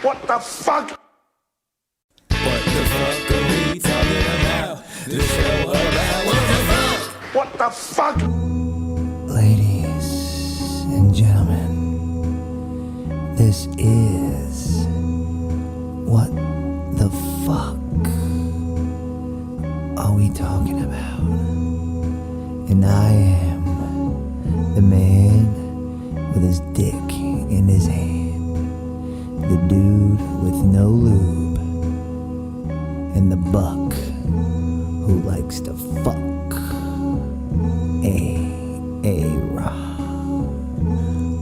What the fuck? What the fuck are we talking about? The show about what the fuck? What the fuck? Ladies and gentlemen, this is What the Fuck Are We Talking About? And I am the man with his dick in his hand, the dude with no lube, and the buck who likes to fuck.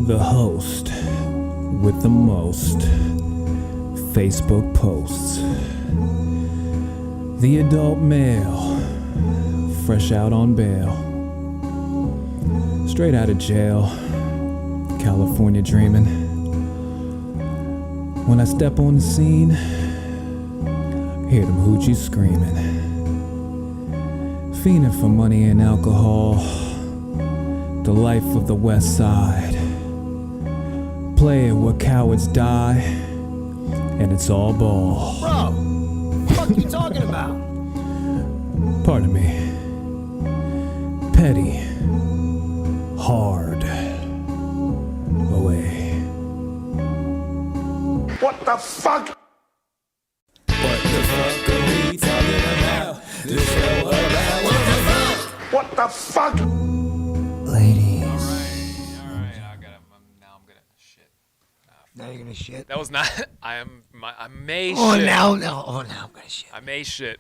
The host with the most Facebook posts. The adult male, fresh out on bail. Straight out of jail, California dreaming. When I step on the scene, hear them hoochies screaming. Fiending for money and alcohol, the life of the West Side. Playing where cowards die, and it's all ball. Bro, what the fuck you talking about? Pardon me. Petty, hard, away. What the fuck? What the fuck are we talking about? The show about what the fuck? What the fuck? Ladies. Alright, I got it. Now I'm gonna shit. Now you're gonna shit? That was not. I may Oh, shit. now I'm gonna shit. I may shit.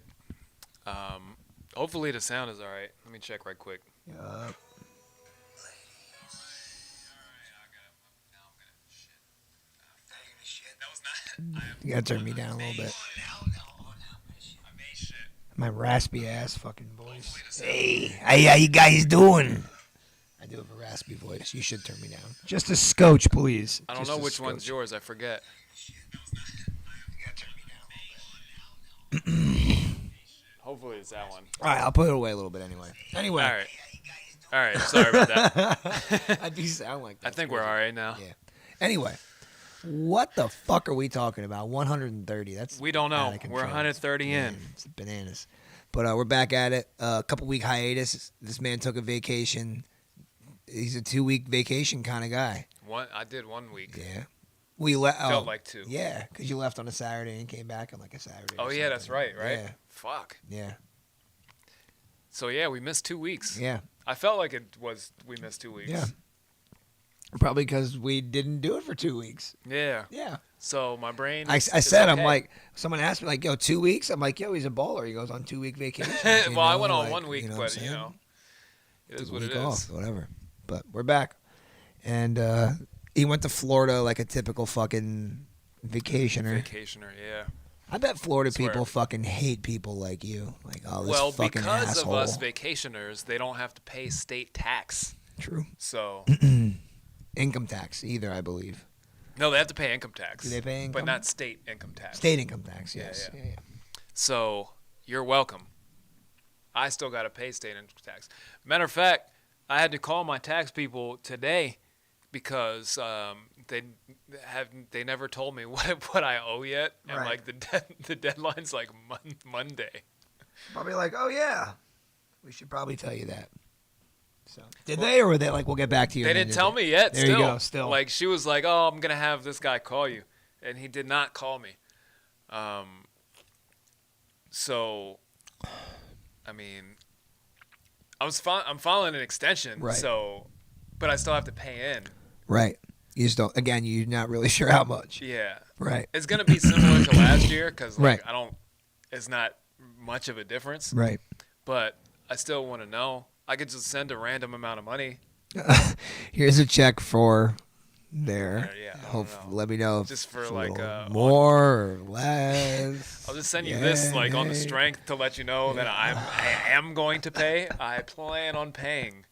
Hopefully the sound is alright. Let me check right quick. You gotta turn me down a little bit. I may shit. My raspy ass fucking voice. Hey, how you guys doing? I do have a raspy voice. You should turn me down. Just a scotch, please. I don't know which one's yours. I forget. Hopefully it's that one. All right, I'll put it away a little bit anyway. Anyway. All right. Sorry about that. I do sound like that. I think we're all right now. Yeah. Anyway, what the fuck are we talking about? 130. That's We don't know. out of control. We're 130 in. It's bananas. But we're back at it. A couple week hiatus. This man took a vacation. He's a 2-week vacation kind of guy. I did 1 week. Yeah. We Felt like 2. Yeah, because you left on a Saturday and came back on like a Saturday. Oh or yeah, that's something. right. Yeah. Fuck. Yeah. So yeah, we missed 2 weeks. Yeah. I felt like we missed 2 weeks. Yeah. Probably because we didn't do it for 2 weeks. Yeah. Yeah. So my brain. I is said, okay. I'm like, someone asked me, like, yo, 2 weeks? I'm like, yo, he's a baller. He goes on 2-week vacation. Well, I went on like, 1 week, what I'm but saying? it is Took a what it week is. off, whatever. But we're back. And he went to Florida like a typical fucking vacationer. Yeah. I bet Florida Swear. people fucking hate people like you. Like, oh, this Well, fucking because asshole. of us vacationers, they don't have to pay state tax. True. So Income tax, either, I believe. no, they have to pay income tax. Do they pay income? But not state income tax. State income tax, yes. Yeah. Yeah. So you're welcome. I still got to pay state income tax. Matter of fact, I had to call my tax people today because they never told me what I owe yet, and Right. like the deadline's like Monday. Probably like, oh, yeah. We should probably tell you that. So did they, or were they like, we'll get back to you? They and then didn't did tell they? me yet. There still. you go. Still. Like she was like, "Oh, I'm gonna have this guy call you," and he did not call me. So, I mean, I'm filing an extension. Right. So, but I still have to pay in. Right. You just don't. Again, you're not really sure how much. Yeah. Right. It's gonna be similar to last year because like Right. It's not much of a difference. Right. But I still want to know. I could just send a random amount of money. Here's a check for there. Yeah, I Hope, don't know. let me know if Just for it's a like, little more or less. I'll just send you this like on the Yeah. strength to let you know that I am going to pay. I plan on paying.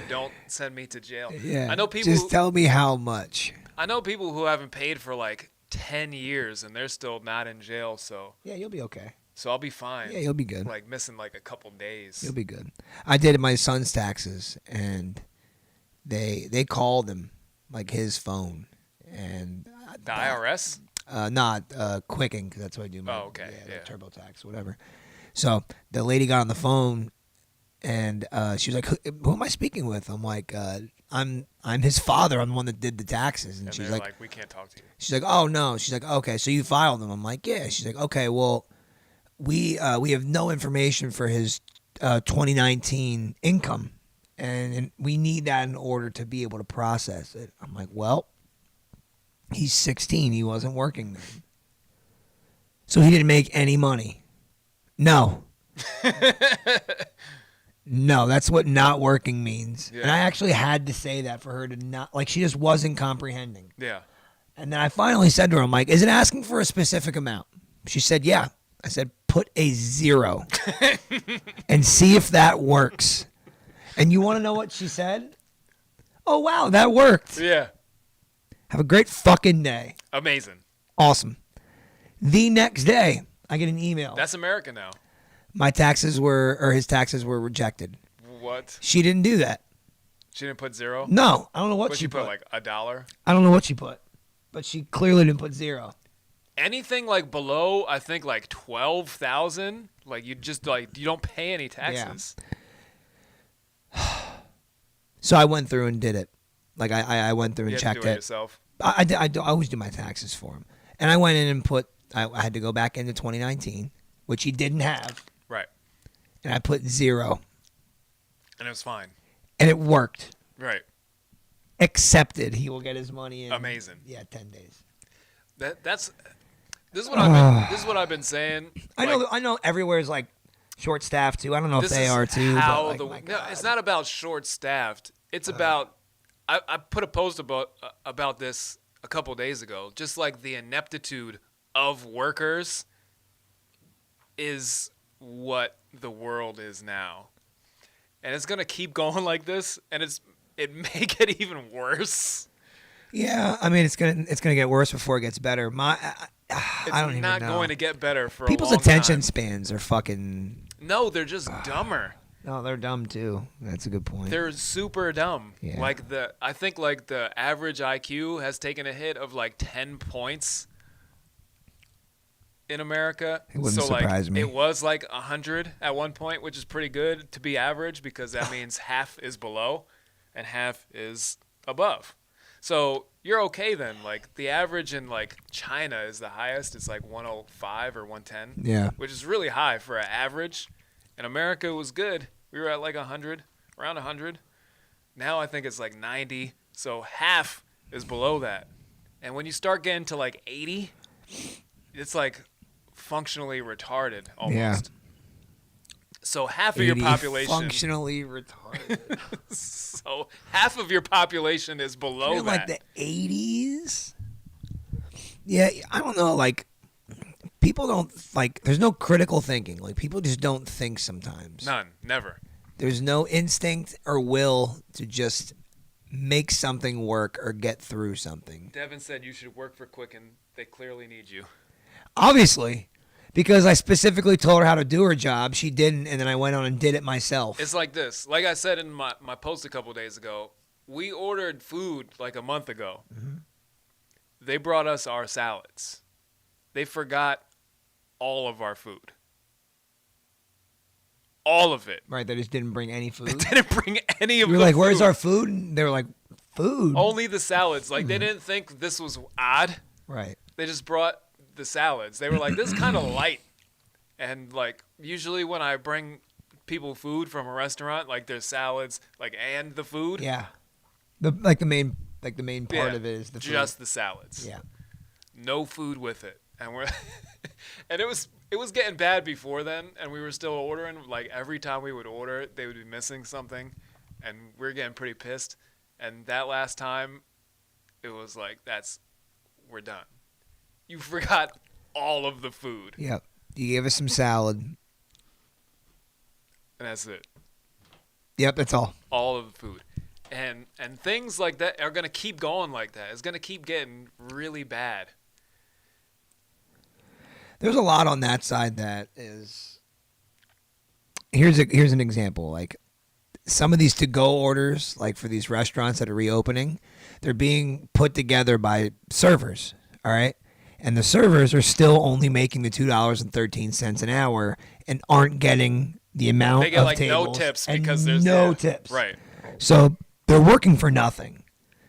Don't send me to jail. Yeah. I know people. Just tell me how much. I know people who haven't paid for like 10 years and they're still not in jail. So Yeah, you'll be okay. I'll be fine. Yeah, you'll be good. Like missing like a couple days. You'll be good. I did my son's taxes, and they called him like his phone, and The IRS? Not Quicken, because that's what I do. Oh, okay, yeah. TurboTax, whatever. So the lady got on the phone, and she was like, "Who am I speaking with?" I'm like, "I'm his father. I'm the one that did the taxes." And she's like, "We can't talk to you." She's like, "Oh no." She's like, "Okay, so you filed them?" I'm like, "Yeah." She's like, "Okay, well, we have no information for his 2019 income, and we need that in order to be able to process it." I'm like, "Well, he's 16. He wasn't working then, so he didn't make any money." No. No, that's what not working means. Yeah. And I actually had to say that for her to not, like, she just wasn't comprehending. Yeah. And then I finally said to her, I'm like, "Is it asking for a specific amount?" She said, "Yeah." I said, "Put a 0 and see if that works." And you want to know what she said? "Oh, wow, that worked." Yeah. Have a great fucking day. Amazing. Awesome. The next day, I get an email. That's America now. His taxes were rejected. What? She didn't do that. She didn't put 0? No, I don't know what she put. Like $1? I don't know what she put, but she clearly didn't put 0. Anything like below, I think like 12,000, like you just like you don't pay any taxes. Yeah. So I went through and did it. Like I went through and checked it yourself. I always do my taxes for him, and I went in and put. I had to go back into 2019, which he didn't have. Right. And I put 0. And it was fine. And it worked. Right. Accepted. He will get his money in. Amazing. Yeah, 10 days. This is what I've been saying. I know everywhere is like short staffed too. I don't know if they are too. But no, it's not about short staffed. It's about I put a post about this a couple days ago. Just like the ineptitude of workers is what the world is now, and it's gonna keep going like this, and it may get even worse. Yeah, I mean it's gonna get worse before it gets better. I don't even know. It's not going to get better for people's a long attention time. spans are fucking. No, they're just dumber. No, they're dumb too. That's a good point. They're super dumb. Yeah. I think like the average IQ has taken a hit of like 10 points in America. It wouldn't surprise me. It was like 100 at one point, which is pretty good to be average because that means half is below and half is above. So you're okay then. Like the average in like China is the highest. It's like 105 or 110. Yeah. Which is really high for an average. In America, it was good. We were at like 100, around 100. Now I think it's like 90. So half is below that. And when you start getting to like 80, it's like functionally retarded almost. Yeah. So half of your population functionally retarded. So half of your population is below that. Like the 80s. Yeah, I don't know. Like people don't like. There's no critical thinking. Like people just don't think sometimes. None. Never. There's no instinct or will to just make something work or get through something. Devin said you should work for Quicken. They clearly need you. Obviously. Because I specifically told her how to do her job. She didn't, and then I went on and did it myself. It's like this. Like I said in my post a couple days ago, we ordered food like a month ago. Mm-hmm. They brought us our salads. They forgot all of our food. All of it. Right, they just didn't bring any food. They didn't bring any of the food. We were like, "Where's our food?" And they were like, "Food." Only the salads. Like, they didn't think this was odd. Right. They just brought the salads. They were like, "This is kind of light." And like usually when I bring people food from a restaurant, like there's salads, like and the food. Yeah. The main part of it is the food. Just the salads. Yeah. No food with it. And we're and it was getting bad before then, and we were still ordering. Like every time we would order, they would be missing something, and we were getting pretty pissed. And that last time, it was like, we're done. You forgot all of the food. Yep. You gave us some salad. And that's it. Yep, that's all. All of the food. And things like that are going to keep going like that. It's going to keep getting really bad. There's a lot on that side that is... Here's an example. Like, some of these to-go orders, like for these restaurants that are reopening, they're being put together by servers, all right? And the servers are still only making the $2.13 an hour and aren't getting the amount They get of like no tables tips and because there's no tips. Right. So they're working for nothing.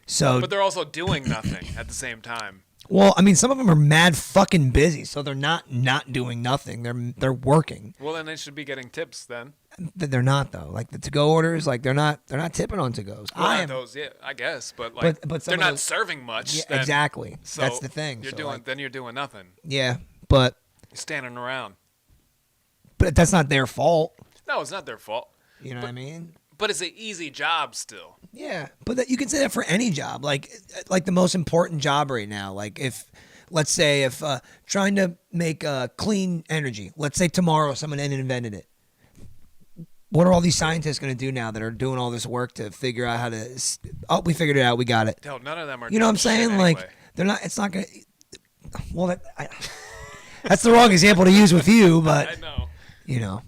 So, But they're also doing nothing at the same time. well, I mean, some of them are mad fucking busy, so they're not doing nothing. They're working. Well, then they should be getting tips then. They're not though. Like the to-go orders, like they're not tipping on to-goes. Well, I am. those, yeah, I guess, but like But some they're of not those- serving much. Yeah, then, exactly. So That's the thing. You're So, doing like, then you're doing nothing. yeah, but You're standing around. that's not their fault. No, it's not their fault. You know what I mean? But it's an easy job still. Yeah, but you can say that for any job. Like the most important job right now. Like if, let's say, if trying to make clean energy. Let's say tomorrow someone invented it. What are all these scientists going to do now that are doing all this work to figure out how to? Oh, we figured it out. We got it. Hell, none of them are. You know what I'm doing shit saying? anyway. Like they're not. It's not going to. Well, that's the wrong example to use with you, but I know. you know.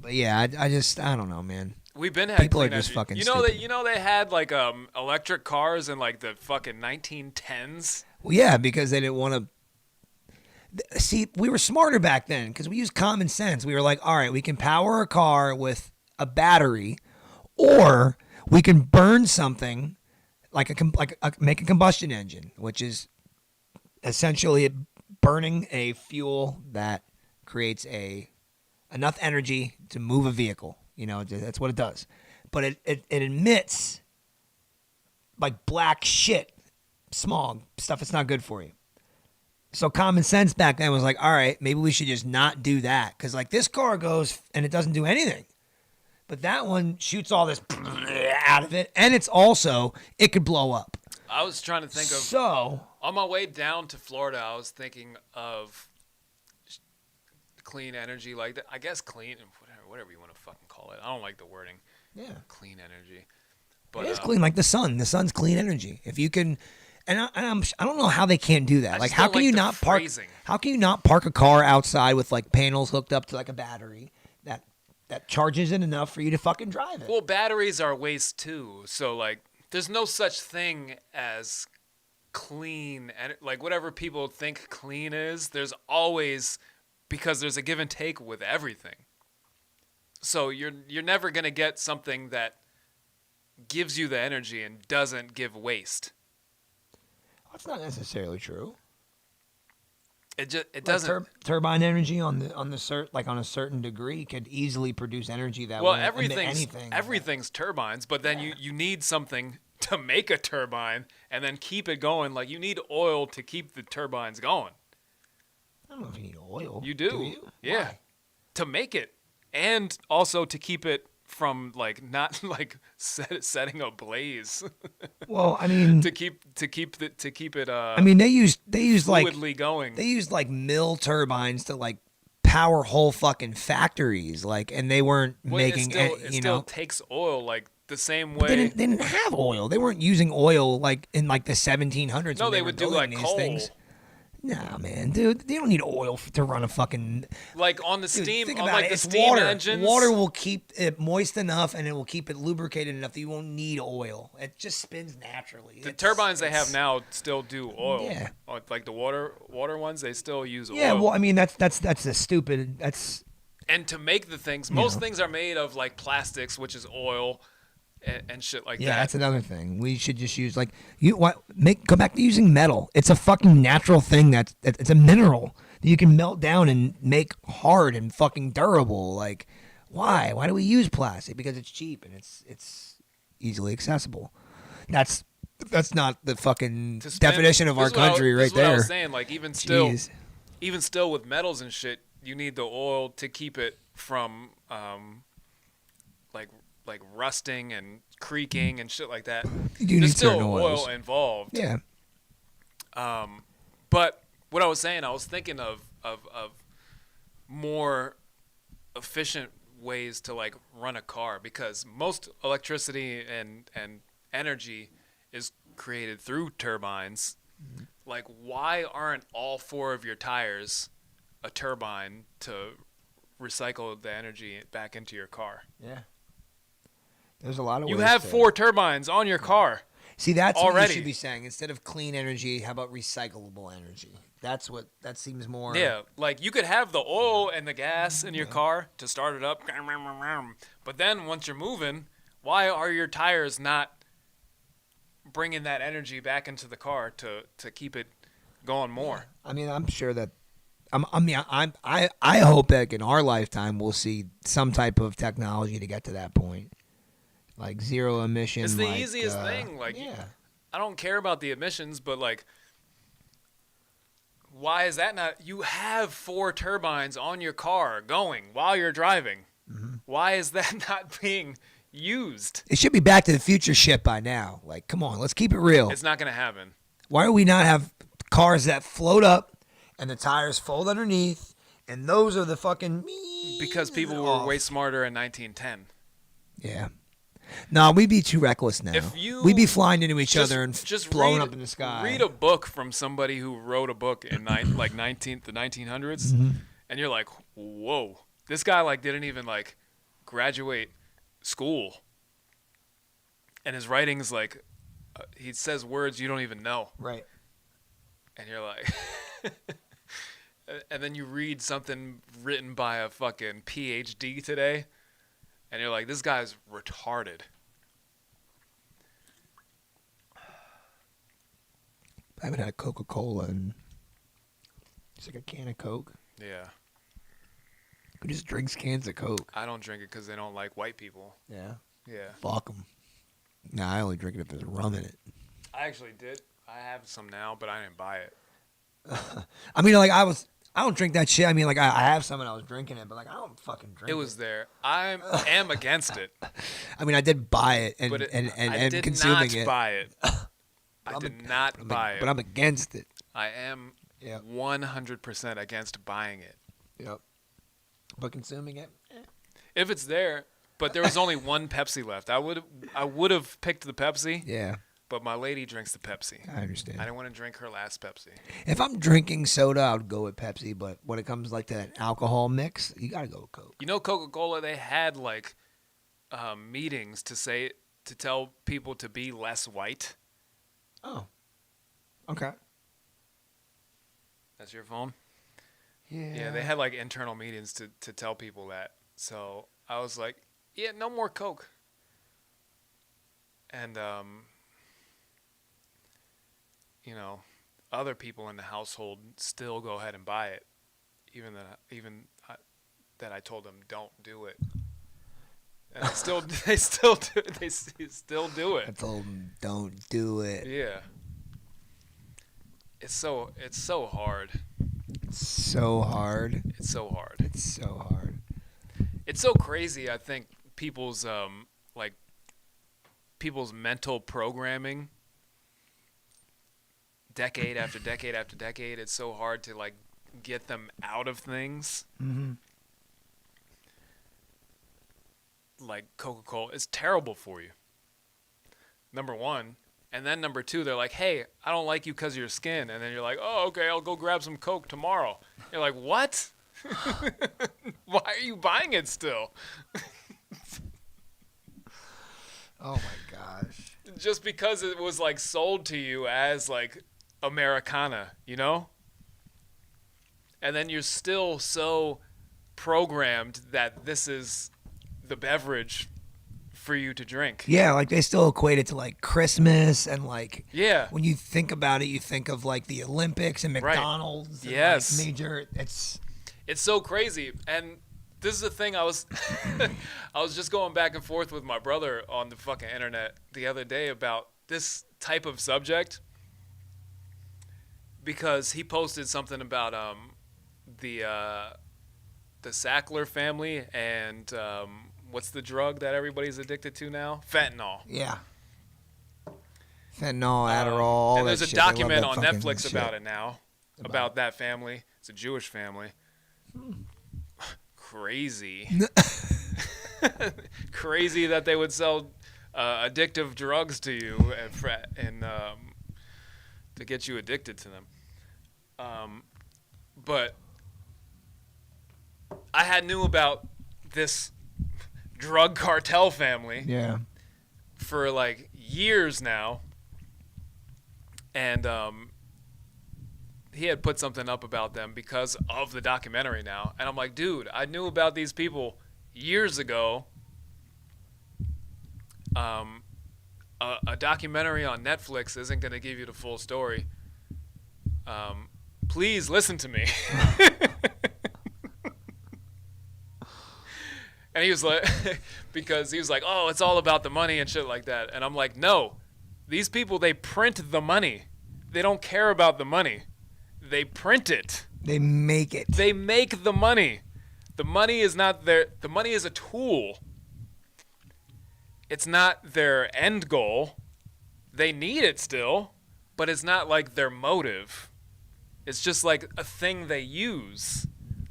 But yeah, I don't know, man. We've been had People are clean just energy. fucking That stupid. they had like electric cars in like the fucking 1910s. Well, yeah, because they didn't want to. See, we were smarter back then because we used common sense. We were like, all right, we can power a car with a battery, or we can burn something like make a combustion engine, which is essentially burning a fuel that creates enough energy to move a vehicle. You know, that's what it does. But it emits like black shit, smog, stuff that's not good for you. So common sense back then was like, all right, maybe we should just not do that. Because like this car goes and it doesn't do anything. But that one shoots all this out of it. And it's also, it could blow up. I was trying to think of. So, On my way down to Florida, I was thinking of clean energy, like that. I guess clean, whatever you want to fucking call it. I don't like the wording. yeah. Clean energy. But It is clean like the sun. The sun's clean energy. If you can, I don't know how they can't do that. I Like, just how don't can like you the not park? phrasing. How can you not park a car outside with like panels hooked up to like a battery that charges it enough for you to fucking drive it? Well, batteries are waste too. So like, there's no such thing as clean, and like whatever people think clean is, there's always, because there's a give and take with everything. So you're never gonna get something that gives you the energy and doesn't give waste. That's not necessarily true. It Like doesn't. turbine energy on a certain degree could easily produce energy that Well, won't emit everything's anything. turbines, but then you need something to make a turbine and then keep it going. Like you need oil to keep the turbines going. I don't know if you need oil. You do. you? Yeah. Why? To make it, and also to keep it from like not like setting ablaze. Well, I mean, to keep it. I mean, they used like fluidly going. they used like mill turbines to like power whole fucking factories, like, and they weren't Well, making it you still know. takes oil like the same But way. they didn't have oil. They weren't using oil like in like the 1700s. No, when they were would do building like these coal. things. Nah, man, dude, they don't need oil to run a fucking. Like on the Dude, steam, think on about like it. the It's steam water. engines. Water will keep it moist enough, and it will keep it lubricated enough that you won't need oil. It just spins naturally. The turbines they have now still do oil. Yeah. Like the water ones, they still use oil. Yeah, well, I mean that's a stupid. That's And to make the things, most things are made of like plastics, which is oil and shit like yeah, that. that's another thing. We should just use like go back to using metal. It's a fucking natural thing. It's a mineral that you can melt down and make hard and fucking durable. Like, why? Why do we use plastic? Because it's cheap and it's easily accessible. That's not the fucking To spend- definition of this our is what I- country this right is what I there. was saying, like Jeez. even still with metals and shit, you need the oil to keep it from like rusting and creaking and shit like that. You do There's need still certain oils. oil involved. Yeah. But what I was saying, I was thinking of more efficient ways to like run a car, because most electricity and energy is created through turbines. Mm-hmm. Like, why aren't all 4 of your tires a turbine to recycle the energy back into your car? Yeah. There's a lot of You ways have to- 4 turbines on your car. See, that's what already. you should be saying. Instead of clean energy, how about recyclable energy? That seems more. Yeah, like you could have the oil and the gas in your car to start it up, but then once you're moving, why are your tires not bringing that energy back into the car to keep it going more? I mean, I'm sure that. I hope that in our lifetime we'll see some type of technology to get to that point, like zero emission. It's the like, easiest thing. Like, I don't care about the emissions, but like, why is that not? You have 4 turbines on your car going while you're driving. Mm-hmm. Why is that not being used? It should be Back to the Future shit by now. Like, come on, let's keep it real. It's not going to happen. Why do we not have cars that float up and the tires fold underneath, and those are the fucking Because people were way smarter in 1910. Yeah. No, we'd be too reckless now. We'd be flying into each other and just blowing up in the sky. Read a book from somebody who wrote a book in the 1900s, and you're like, whoa, this guy like didn't even like graduate school, and his writing's like, he says words you don't even know. Right. And you're like, and then you read something written by a fucking PhD today, and you're like, this guy's retarded. I haven't had a Coca-Cola and it's like a can of Coke. Yeah. Who just drinks cans of Coke? I don't drink it because they don't like white people. Yeah. Yeah. Fuck them. Nah, I only drink it if there's rum in it. I actually did. I have some now, but I didn't buy it. I mean, like, I don't drink that shit. I mean, like, I have some and I was drinking it, but, like, I don't fucking drink it. It was there. I am against it. I mean, I did buy it and I did consuming not it. buy it. I did not buy it. But I'm against it. I am 100% against buying it. Yep. But consuming it? If it's there, but there was only one Pepsi left. I would have picked the Pepsi. Yeah. But my lady drinks the Pepsi. I understand. I didn't want to drink her last Pepsi. If I'm drinking soda, I would go with Pepsi. But when it comes like to that alcohol mix, you gotta go with Coke. You know, Coca-Cola, they had like meetings to tell people to be less white. Oh. Okay. That's your phone? Yeah. Yeah, they had like internal meetings to tell people that. So I was like, yeah, no more Coke. And you know, other people in the household still go ahead and buy it, even that I told them don't do it. And they still do it. I told them don't do it. Yeah. It's so hard. It's so hard. It's so hard. It's so hard. It's so crazy. I think people's mental programming. Decade after decade after decade, it's so hard to like get them out of things. Mm-hmm. Like Coca-Cola is terrible for you. Number one. And then number two, they're like, hey, I don't like you because of your skin. And then you're like, oh, okay, I'll go grab some Coke tomorrow. You're like, what? Why are you buying it still? Oh my gosh. Just because it was like sold to you as like Americana, you know? And then you're still so programmed that this is the beverage for you to drink. Yeah, like they still equate it to like Christmas and like when you think about it, you think of like the Olympics and McDonald's. Right. Yes. And like major. It's so crazy. And this is the thing I was just going back and forth with my brother on the fucking internet the other day about this type of subject because he posted something about the Sackler family and what's the drug that everybody's addicted to now? Fentanyl. Yeah. Fentanyl, Adderall. And there's a shit. document on fucking Netflix shit. about it now. About that family. It's a Jewish family. Crazy. Crazy that they would sell addictive drugs to you and to get you addicted to them. But I had knew about this drug cartel family Yeah. for like years now, and he had put something up about them because of the documentary now. And I'm like, dude, I knew about these people years ago. A documentary on Netflix isn't going to give you the full story. Please listen to me. And he was like, because he was like, oh, it's all about the money and shit like that. And I'm like, no, these people, they print the money. They don't care about the money. They print it. They make it. They make the money. The money is not their, the money is a tool. It's not their end goal. They need it still, but it's not like their motive. It's just like a thing they use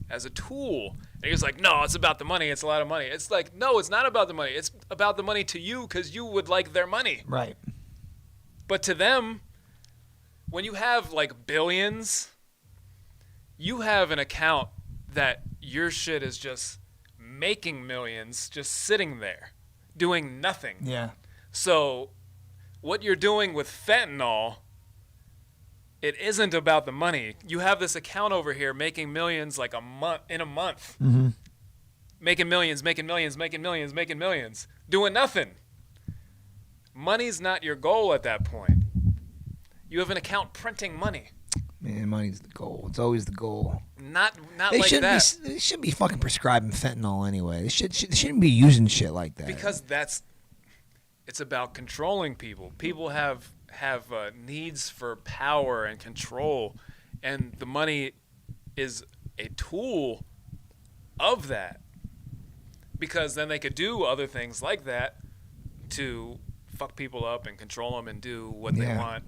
as a tool. And he was like, no, it's about the money. It's a lot of money. It's like, no, it's not about the money. It's about the money to you because you would like their money. Right. But to them, when you have like billions, you have an account that your shit is just making millions just sitting there doing nothing. Yeah. So what you're doing with fentanyl, it isn't about the money. You have this account over here making millions like in a month. Mm-hmm. Making millions, doing nothing. Money's not your goal at that point. You have an account printing money. Man, money's the goal. It's always the goal. Not They like shouldn't that. be. They shouldn't be fucking prescribing fentanyl anyway. They shouldn't be using shit like that. Because it's about controlling people. People have needs for power and control, and the money is a tool of that. Because then they could do other things like that to fuck people up and control them and do what they want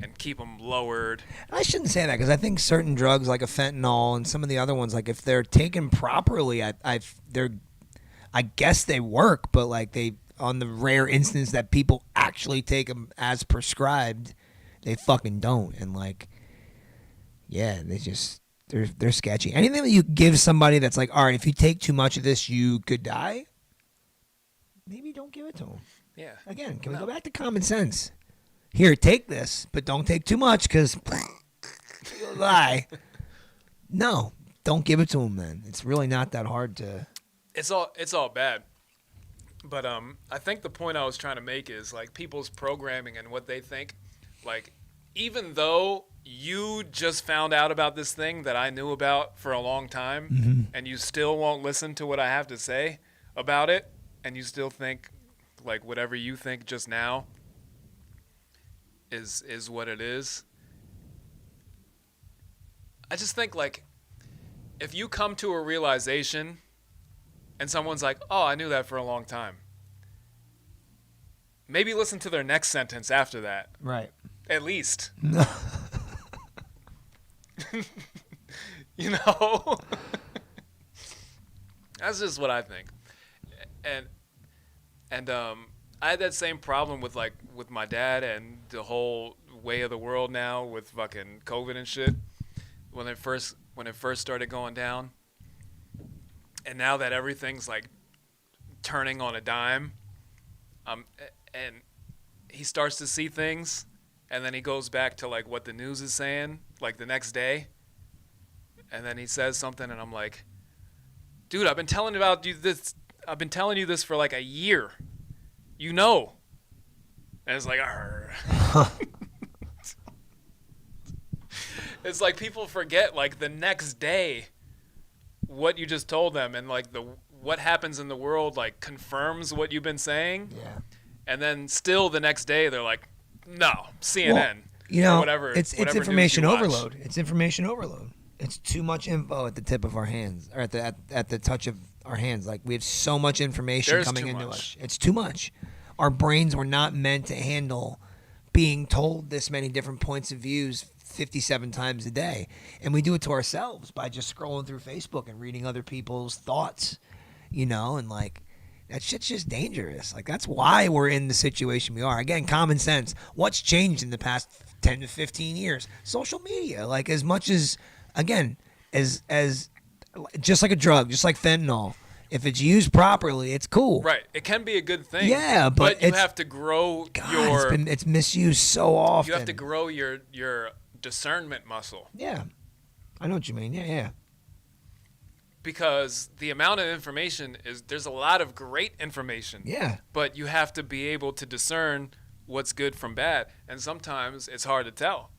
and keep them lowered. I shouldn't say that because I think certain drugs like a fentanyl and some of the other ones, like if they're taken properly, I guess they work, but like on the rare instance that people actually take them as prescribed, they fucking don't. And like, yeah, they're sketchy. Anything that you give somebody that's like, all right, if you take too much of this, you could die. Maybe don't give it to them. Yeah. Again, can we go back to common sense? Here, take this, but don't take too much because you'll die. No, don't give it to them then. It's really not that hard to. It's all bad. But I think the point I was trying to make is like people's programming and what they think. Like, even though you just found out about this thing that I knew about for a long time, and you still won't listen to what I have to say about it, and you still think like whatever you think just now is what it is. I just think like if you come to a realization and someone's like, oh, I knew that for a long time, maybe listen to their next sentence after that. Right. At least. No. You know? That's just what I think. And I had that same problem with my dad and the whole way of the world now with fucking COVID and shit when it first started going down. And now that everything's like turning on a dime, and he starts to see things, and then he goes back to like what the news is saying like the next day, and then he says something, and I'm like, dude, I've been telling you this for like a year. You know. And it's like, it's like people forget like the next day what you just told them, and like what happens in the world like confirms what you've been saying. Yeah. And then still the next day they're like, no, CNN. Well, you know, or whatever. It's whatever information news you watch. overload. It's information overload. It's too much info at the tip of our hands, or at the touch of our hands. Like we have so much information There's coming too into much. us. It's too much. Our brains were not meant to handle being told this many different points of views 57 times a day. And we do it to ourselves by just scrolling through Facebook and reading other people's thoughts, you know, and like that shit's just dangerous. Like that's why we're in the situation we are. Again, common sense. What's changed in the past 10 to 15 years? Social media. Like as much as, again, as just like a drug, just like fentanyl, if it's used properly, it's cool. Right. It can be a good thing. Yeah, but you it's- have to grow God, it's misused so often. you have to grow your discernment muscle. Yeah, I know what you mean. Yeah. Because the amount of information there's a lot of great information. Yeah. But you have to be able to discern what's good from bad, and sometimes it's hard to tell.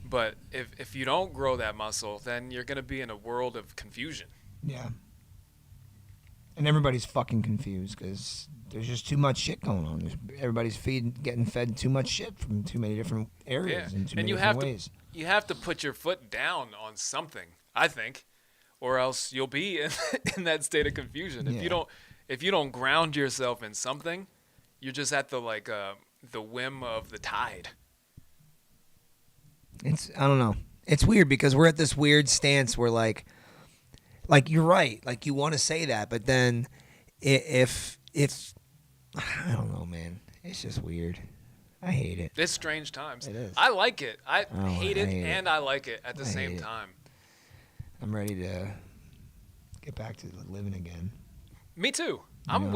But if you don't grow that muscle, then you're going to be in a world of confusion. Yeah. And everybody's fucking confused because there's just too much shit going on. Everybody's getting fed too much shit from too many different areas and too many different ways. You have to put your foot down on something, I think, or else you'll be in that state of confusion. If you don't ground yourself in something, you're just at the whim of the tide. I don't know. It's weird because we're at this weird stance where like you're right. Like you want to say that, but then if I don't know, man. It's just weird. I hate it. It's strange times. It is. I like it. I hate it hate and it. I like it at the same hate it. time. I'm ready to get back to living again. Me too. I've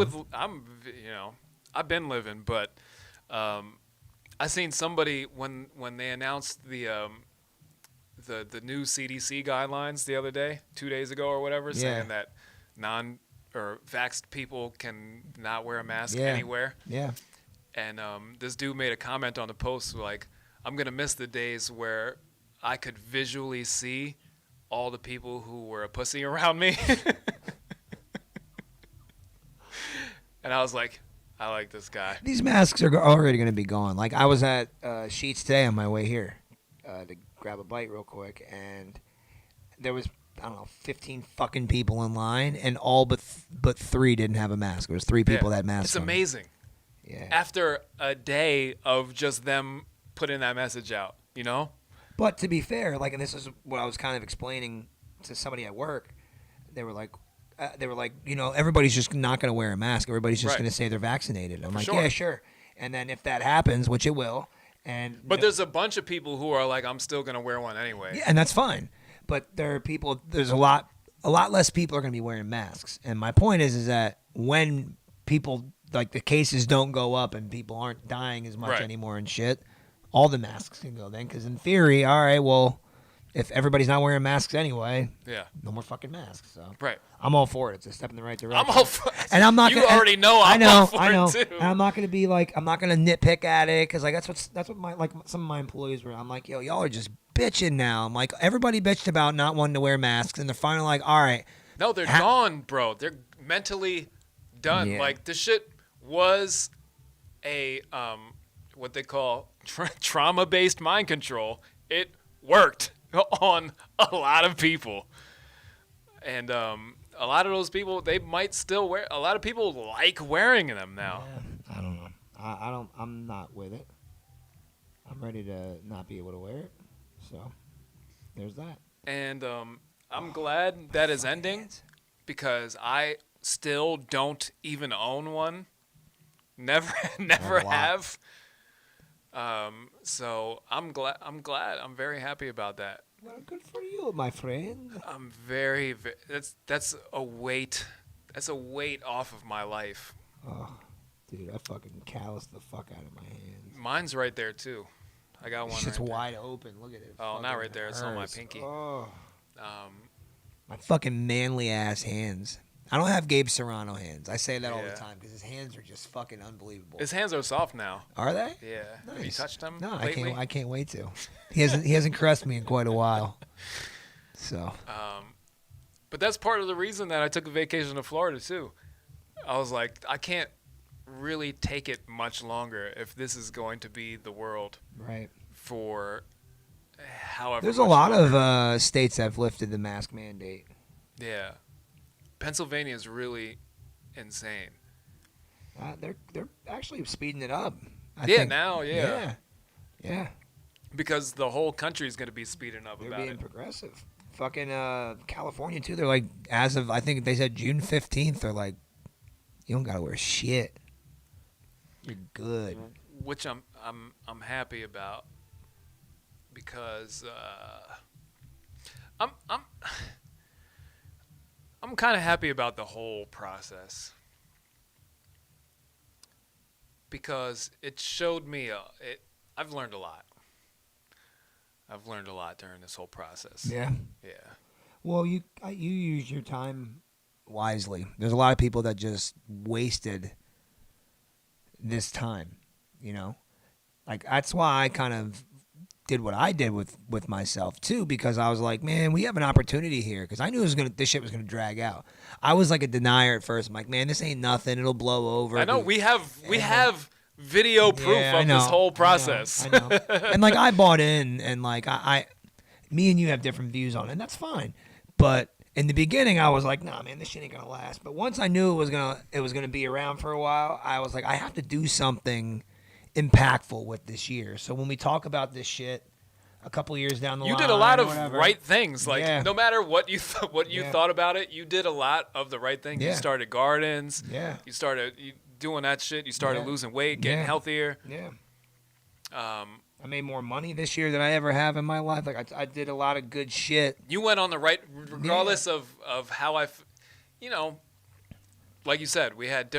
been living, but I seen somebody when they announced the new CDC guidelines the other day, 2 days ago or whatever, saying that vaxxed people can not wear a mask anywhere. Yeah. And this dude made a comment on the post like, I'm going to miss the days where I could visually see all the people who were a pussy around me. And I was like, I like this guy. These masks are already going to be gone. Like, I was at Sheetz today on my way here to grab a bite real quick, and there was, 15 fucking people in line, and all but 3 didn't have a mask. There was 3 people that had masks It's on. amazing. Yeah. After a day of just them putting that message out, you know? But to be fair, like, and this is what I was kind of explaining to somebody at work, they were like, everybody's just not going to wear a mask. Everybody's just going to say they're vaccinated. I'm like, sure. yeah, sure. And then if that happens, which it will, but there's a bunch of people who are like, I'm still going to wear one anyway. Yeah, and that's fine. But there's a lot less people are going to be wearing masks. And my point is that when people, like, the cases don't go up and people aren't dying as much anymore and shit, all the masks can go then. Because in theory, all right, well, if everybody's not wearing masks anyway, no more fucking masks. So I'm all for it. It's a step in the right direction. I'm all for it. And I'm not. You already know I'm all for it too. And I'm not going to be like, I'm not going to nitpick at it because like that's what my some of my employees were. I'm like, yo, y'all are just bitching now. I'm like, everybody bitched about not wanting to wear masks, and they're finally like, all right. No, they're gone, bro. They're mentally done. Yeah. Like, this shit was a what they call trauma-based mind control. It worked on a lot of people, and a lot of those people, they might still wear. A lot of people like wearing them now. Yeah, I don't know. I'm not with it. I'm ready to not be able to wear it. So there's that. And I'm glad that is ending because I still don't even own one. Never have. So I'm glad. I'm very happy about that. Well, good for you, my friend. I'm very. That's a weight. That's a weight off of my life. Oh, dude, I fucking calloused the fuck out of my hands. Mine's right there too. I got one. Shit's right there. wide open. Look at it. Oh, not right there. It's on my hurts. pinky. Oh. My fucking manly ass hands. I don't have Gabe Serrano hands. I say that all the time because his hands are just fucking unbelievable. His hands are soft now. Are they? Yeah. Nice. Have you touched them? No, lately? I can't wait to. He hasn't caressed me in quite a while. So. But that's part of the reason that I took a vacation to Florida too. I was like, I can't really take it much longer if this is going to be the world. Right. For however. There's a lot of states that have lifted the mask mandate. Yeah. Pennsylvania is really insane. They're actually speeding it up. I yeah, think. now, yeah. Yeah. Because the whole country is going to be speeding up They're about being it. progressive. Fucking California too. They're like, as of I think they said June 15th. They're like, you don't gotta wear shit. You're good. Which I'm happy about because I'm kind of happy about the whole process because it showed me I've learned a lot. I've learned a lot during this whole process. Yeah. Yeah. Well, you use your time wisely. There's a lot of people that just wasted this time, you know? Like, that's why I kind of did what I did with myself, too, because I was like, man, we have an opportunity here, because I knew this shit was going to drag out. I was like a denier at first. I'm like, man, this ain't nothing. It'll blow over. I know. We have video proof of this whole process. I know. And, like, I bought in, and, like, me and you have different views on it, and that's fine. But in the beginning, I was like, nah, man, this shit ain't going to last. But once I knew it was gonna be around for a while, I was like, I have to do something impactful with this year. So when we talk about this shit a couple years down the line, you did a lot of whatever, right things. Like no matter what you thought about it, you did a lot of the right things. Yeah. You started gardens. Yeah. You started doing that shit. You started losing weight, getting healthier. Yeah. I made more money this year than I ever have in my life. Like I did a lot of good shit. You went on the right, regardless of how you know, like you said, we had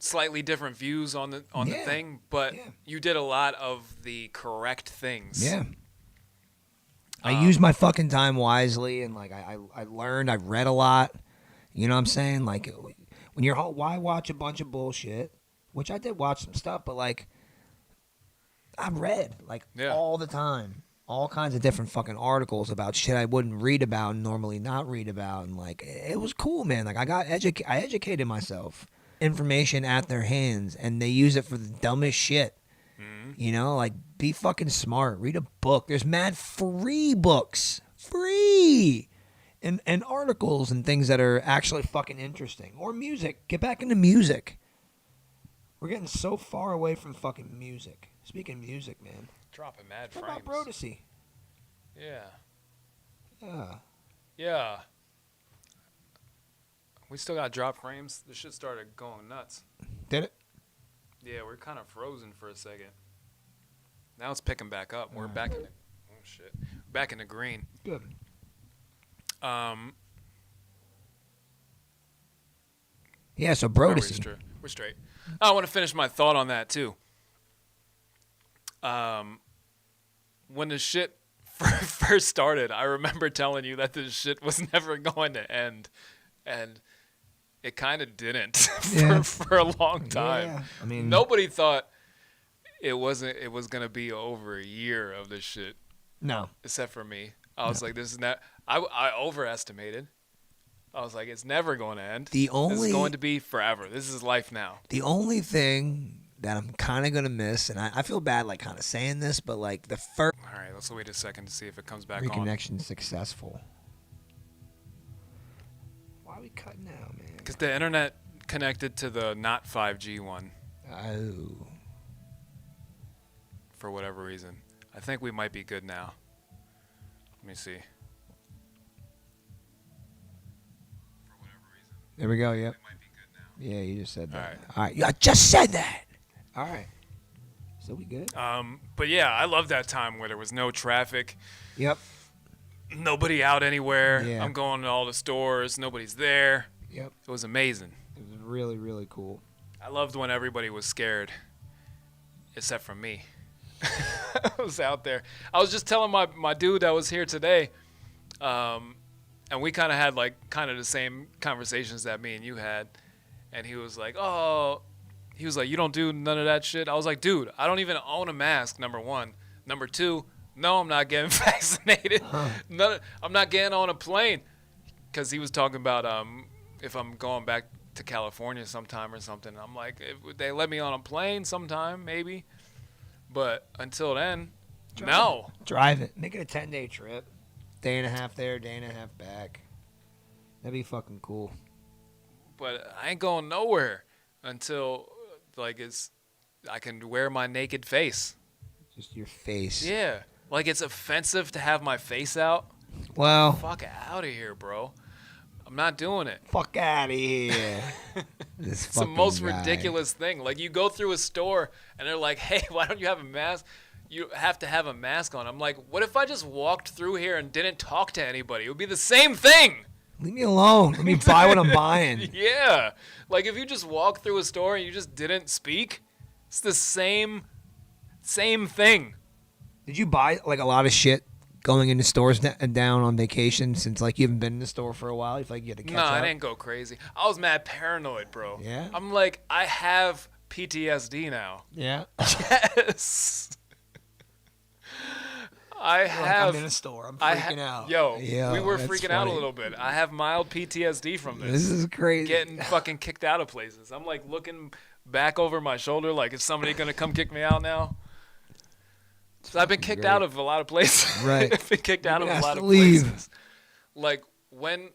slightly different views on the thing, but you did a lot of the correct things. Yeah. I used my fucking time wisely, and like I learned, I read a lot. You know what I'm saying? Like when you're why watch a bunch of bullshit, which I did watch some stuff, but like I read like all the time. All kinds of different fucking articles about shit I wouldn't read about and normally not read about, and like it was cool, man. Like I educated myself. Information at their hands, and they use it for the dumbest shit. You know, like be fucking smart. Read a book. There's mad free books, and articles and things that are actually fucking interesting. Or music. Get back into music. We're getting so far away from fucking music. Speaking of music, man. Dropping mad What frames. about Brodesy? Yeah. Yeah. We still got drop frames. This shit started going nuts. Did it? Yeah, we're kind of frozen for a second. Now it's picking back up. We're back in the back in the green. Good. Yeah, so Brodesy. We're straight. I want to finish my thought on that too. When the shit first started, I remember telling you that this shit was never going to end, and it kind of didn't for a long time. Yeah. I mean, nobody thought it was gonna be over a year of this shit. No, except for me. I was like, this is not. I overestimated. I was like, it's never going to end. This is going to be forever. This is life now. The only thing that I'm kind of gonna miss, and I feel bad like kind of saying this, but like the first. All right, let's wait a second to see if it comes back reconnection successful. Why are we cutting out, man? Because the internet connected to the not 5G one. Oh. For whatever reason. I think we might be good now. Let me see. For whatever reason. There we go, yep. We might be good now. Yeah, you just said that. All right. I just said that. All right. So we good? But yeah, I love that time where there was no traffic. Yep. Nobody out anywhere. Yeah. I'm going to all the stores. Nobody's there. Yep. It was amazing. It was really, really cool. I loved when everybody was scared, except for me. I was out there. I was just telling my dude that was here today, and we kind of had like kind of the same conversations that me and you had, and he was like, you don't do none of that shit. I was like, dude, I don't even own a mask, number one. Number two, no, I'm not getting vaccinated. I'm not getting on a plane, because he was talking about if I'm going back to California sometime or something. I'm like, if they let me on a plane sometime, maybe. But until then, no. Drive it. Make it a 10-day trip. Day and a half there, day and a half back. That'd be fucking cool. But I ain't going nowhere until I can wear my naked face. Just your face. Yeah. Like it's offensive to have my face out. Well. Fuck out of here, bro. I'm not doing it. Fuck out of here. It's the most ridiculous thing. Like, you go through a store, and they're like, hey, why don't you have a mask? You have to have a mask on. I'm like, what if I just walked through here and didn't talk to anybody? It would be the same thing. Leave me alone. Let me buy what I'm buying. Yeah. Like if you just walk through a store and you just didn't speak, it's the same thing. Did you buy like a lot of shit going into stores down on vacation since like you haven't been in the store for a while? You feel like you had to catch No, up? I didn't go crazy. I was mad paranoid, bro. Yeah? I'm like, I have PTSD now. Yeah. Yes. I have. I'm in a store. I'm I freaking out. Yo, Yo, we were that's freaking out a funny. little bit. I have mild PTSD from this. This is crazy. Getting fucking kicked out of places. I'm like looking back over my shoulder, like, is somebody gonna come kick me out now? So I've been kicked out of a lot of places. Right. I've been kicked out of a lot of leave. places. Like when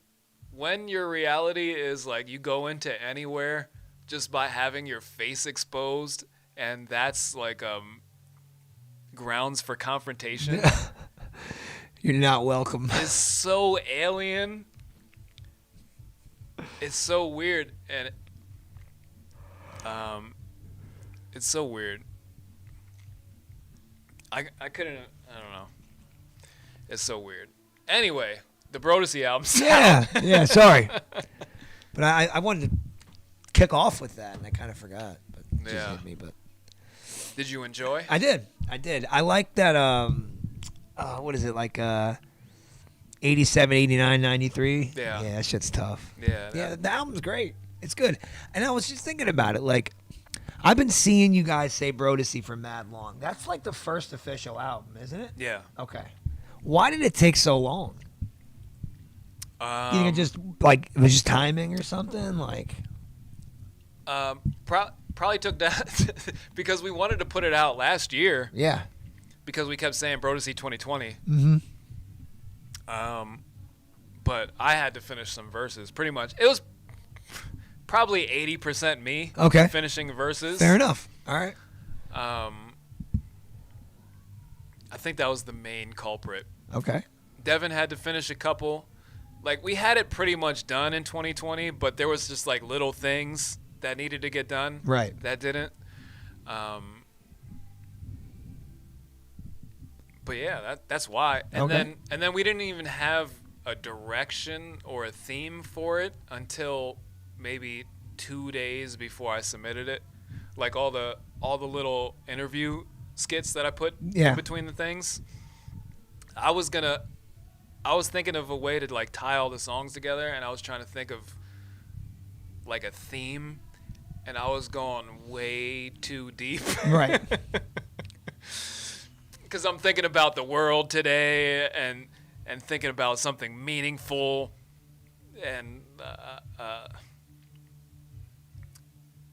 your reality is like you go into anywhere just by having your face exposed, and that's like grounds for confrontation. You're not welcome. Is so alien. It's so weird, and it's so weird. I couldn't. I don't know. It's so weird. Anyway, the Brodesy album's out. Yeah. Sorry, but I wanted to kick off with that, and I kind of forgot. But it just Yeah. hit me. But Did you enjoy? I did. I like that. What is it like? 87, 89, 93. Yeah. Yeah, that shit's tough. Yeah. Yeah, the album's great. It's good. And I was just thinking about it. Like, I've been seeing you guys say Brodesy for mad long. That's like the first official album, isn't it? Yeah. Okay. Why did it take so long? You think it just like it was just timing or something? Like, Probably took that because we wanted to put it out last year yeah. because we kept saying Brodesy 2020. Mm-hmm. But I had to finish some verses. Pretty much, it was probably 80% me. Okay. Finishing verses. Fair enough. All right. I think that was the main culprit. Okay. Devin had to finish a couple. Like, we had it pretty much done in 2020, but there was just like little things that needed to get done. Right. That didn't. But yeah, that's why. And Okay. then we didn't even have a direction or a theme for it until maybe 2 days before I submitted it. Like all the little interview skits that I put in between the things. I was thinking of a way to like tie all the songs together, and I was trying to think of like a theme, and I was going way too deep. Right. Because I'm thinking about the world today and thinking about something meaningful, and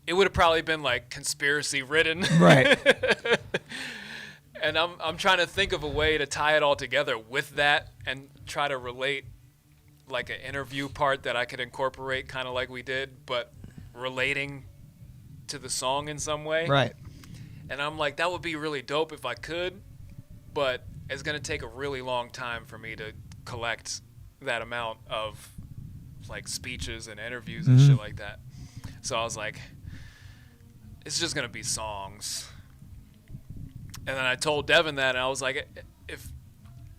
it would have probably been like conspiracy ridden. Right. And I'm trying to think of a way to tie it all together with that and try to relate like an interview part that I could incorporate kind of like we did, but relating to the song in some way. Right. And I'm like, that would be really dope if I could, but it's going to take a really long time for me to collect that amount of like speeches and interviews and shit like that. So I was like, it's just going to be songs. And then I told Devin that, and I was like,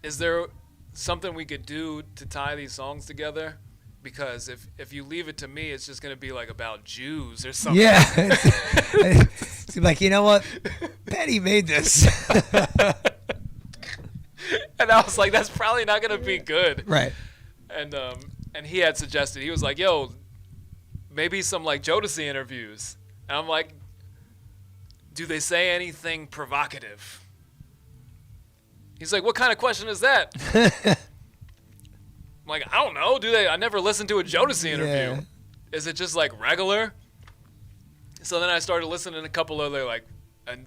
is there something we could do to tie these songs together? Because if you leave it to me, it's just going to be like about Jews or something. Yeah. It's like, you know what? Petty made this. And I was like, that's probably not going to be good. Right. And he had suggested, he was like, yo, maybe some like Jodeci interviews. And I'm like, do they say anything provocative? He's like, what kind of question is that? I'm like, I don't know. Do they? I never listened to a Jodeci interview. Yeah. Is it just like regular? So then I started listening to a couple other like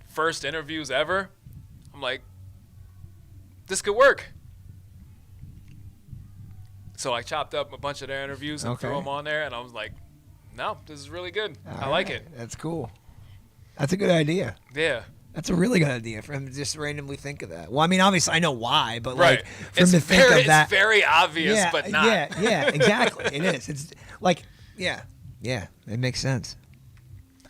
first interviews ever. I'm like, this could work. So I chopped up a bunch of their interviews and threw them on there, and I was like, no, this is really good. I like it. That's cool. That's a good idea. Yeah. That's a really good idea for him to just randomly think of that. Well, I mean, obviously I know why, but Right. like for him to think of that. It's very obvious, Yeah, but not. Yeah, exactly. It is. It's like, yeah, it makes sense.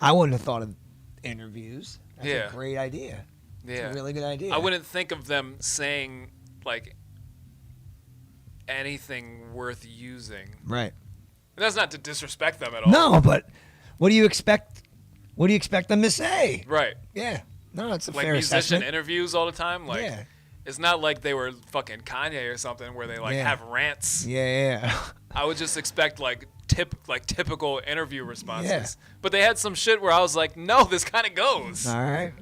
I wouldn't have thought of interviews. That's a great idea. Yeah. It's a really good idea. I wouldn't think of them saying like anything worth using. Right. And that's not to disrespect them at all. No, but what do you expect? What do you expect them to say? Right. Yeah. No, it's a Like fair musician assessment. interviews all the time. Like, Yeah. it's not like they were fucking Kanye or something where they like Yeah. have rants. Yeah. I would just expect like typical interview responses. Yeah. But they had some shit where I was like, no, this kind of goes. All right.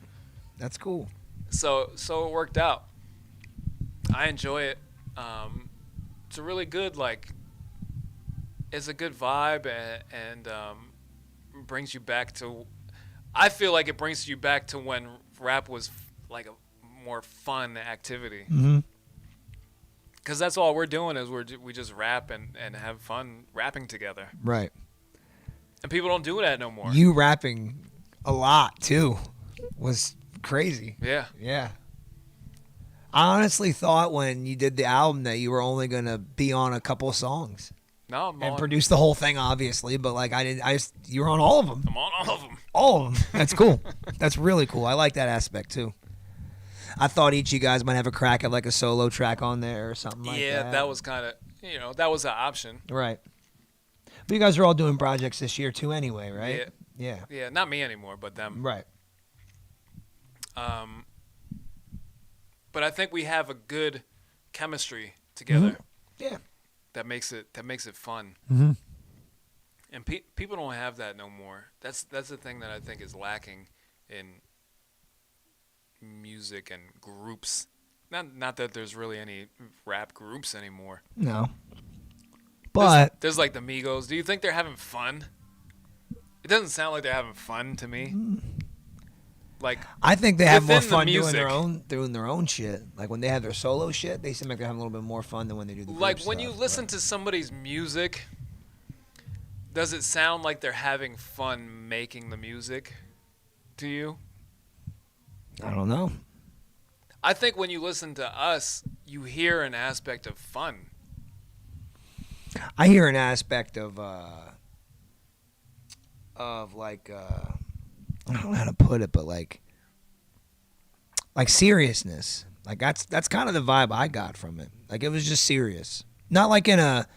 That's cool. So it worked out. I enjoy it. It's a really good it's a good vibe and brings you back to. I feel like it brings you back to when rap was like a more fun activity. Mm-hmm. Because that's all we're doing is we just rap and have fun rapping together. Right. And people don't do that no more. You rapping a lot too was crazy. Yeah. Yeah. I honestly thought when you did the album that you were only gonna be on a couple of songs No, I'm and on, produce the whole thing, obviously. But like you were on all of them. I'm on all of them. All of them. That's cool. That's really cool. I like that aspect too. I thought each of you guys might have a crack at like a solo track on there or something like that. Yeah, that was kind of, that was an option. Right. But you guys are all doing projects this year too anyway, right? Yeah. Yeah. Yeah, not me anymore, but them. Right. But I think we have a good chemistry together. Yeah. That makes it fun. Mm-hmm. And people don't have that no more. That's the thing that I think is lacking in music and groups. Not that there's really any rap groups anymore. No. But there's like the Migos. Do you think they're having fun? It doesn't sound like they're having fun to me. Like, I think they have more within the fun music. doing their own shit. Like when they have their solo shit, they seem like they're having a little bit more fun than when they do the like group when stuff, you listen but- to somebody's music, does it sound like they're having fun making the music to you? I don't know. I think when you listen to us, you hear an aspect of fun. I hear an aspect of like I don't know how to put it, but like seriousness. Like that's kind of the vibe I got from it. Like it was just serious. Not like in a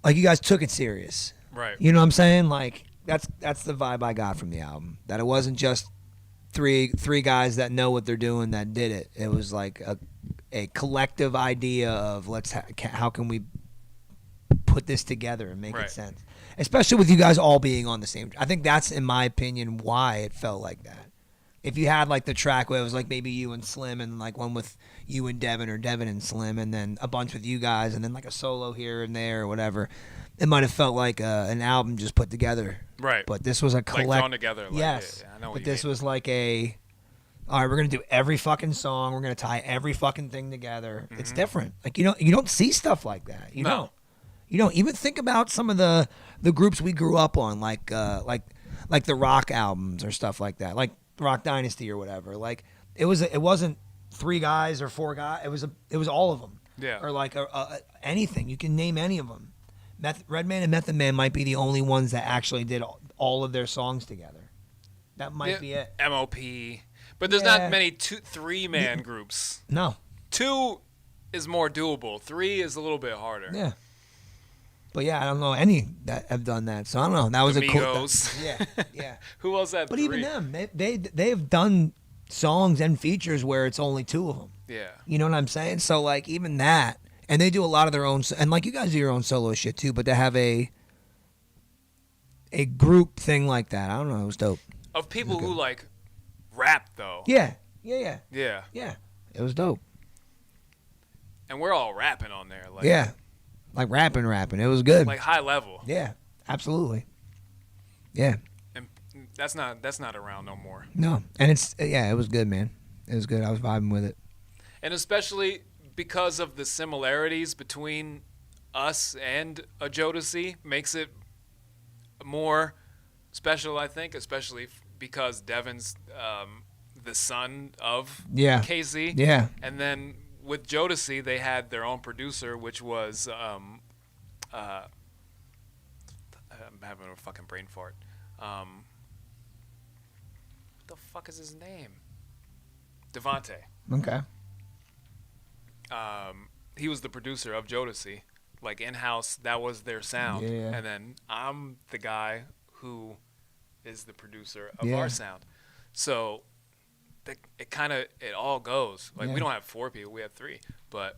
like you guys took it serious. Right. You know what I'm saying? Like that's the vibe I got from the album. That it wasn't just three guys that know what they're doing that did it. It was like a collective idea of how can we put this together and make Right. it sense. Especially with you guys all being on the same. I think that's, in my opinion, why it felt like that. If you had like the track where it was like maybe you and Slim and like one with you and Devin or Devin and Slim and then a bunch with you guys and then like a solo here and there or whatever, it might have felt like an album just put together. Right. But this was a Like collect. thrown together. Like, Yes. yeah, I know what But you this mean. was like all right, we're gonna do every fucking song. We're gonna tie every fucking thing together. It's different. Like you don't see stuff like that. You No. don't. You don't even think about some of the groups we grew up on, like the rock albums or stuff like that, like Rock Dynasty or whatever. Like it wasn't three guys or four guys. It was all of them. Yeah. Or like anything. You can name any of them. Redman and Method Man might be the only ones that actually did all of their songs together. That might be it. MOP. But there's Yeah. not many 3-man groups. No. 2 is more doable. 3 is a little bit harder. Yeah. But yeah, I don't know any that have done that. So I don't know. That was a cool. Migos. Yeah. Who else had But 3? even them, they've done songs and features where it's only two of them. Yeah. You know what I'm saying? So like even that, and they do a lot of their own, and like you guys do your own solo shit too. But to have a group thing like that, I don't know. It was dope. Of people who like rap though. Yeah. Yeah. It was dope. And we're all rapping on there. Like, Yeah. Like rapping. It was good. Like high level. Yeah. Absolutely. Yeah. And that's not around no more. No. And it was good, man. It was good. I was vibing with it. And especially because of the similarities between us and a Jodeci makes it more special, I think, especially because Devin's the son of Yeah. Casey. Yeah. And then with Jodeci, they had their own producer, which was I'm having a fucking brain fart. What the fuck is his name? Devontae. Okay. he was the producer of Jodeci. Like in-house, that was their sound. Yeah. And then I'm the guy who is the producer of Yeah. our sound. So it all goes. Like Yeah. we don't have 4 people, we have 3. But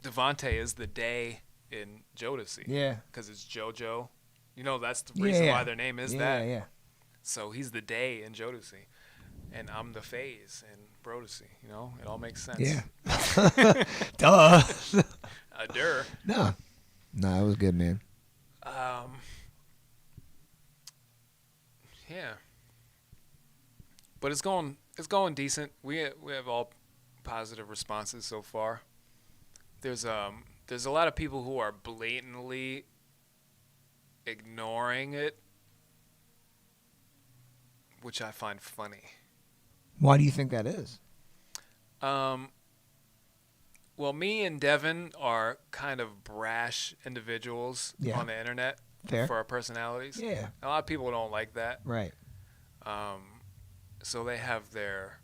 Devontae is the day in Jodeci. Yeah. Because it's JoJo. You know, that's the Yeah, reason yeah. why their name is Yeah, that. yeah. So he's the day in Jodeci. And I'm the phase in Brodeci. You know, it all makes sense. Yeah. Duh. Dur. No, it was good, man. Yeah. But it's going decent. We have all positive responses so far. There's a lot of people who are blatantly ignoring it, which I find funny. Why do you think that is? Well, me and Devin are kind of brash individuals Yeah. on the internet Fair. for our personalities. Yeah. A lot of people don't like that. Right. So they have their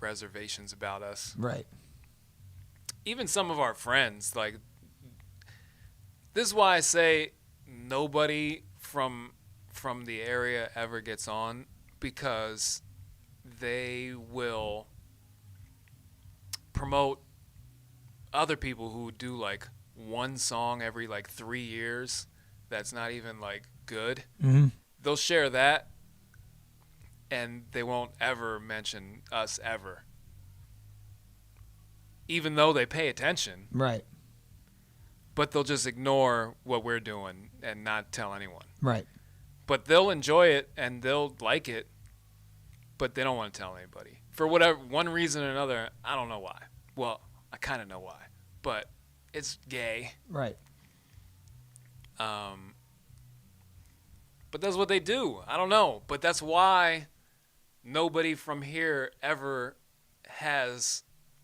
reservations about us. Right. Even some of our friends, like, this is why I say nobody from the area ever gets on, because they will promote other people who do like one song every like 3 years that's not even like good. Mm-hmm. They'll share that and they won't ever mention us ever, even though they pay attention. Right. But they'll just ignore what we're doing and not tell anyone. Right. But they'll enjoy it and they'll like it, but they don't want to tell anybody. For whatever one reason or another, I don't know why. Well, I kind of know why, but it's gay. Right. But that's what they do. I don't know. But that's why nobody from here ever has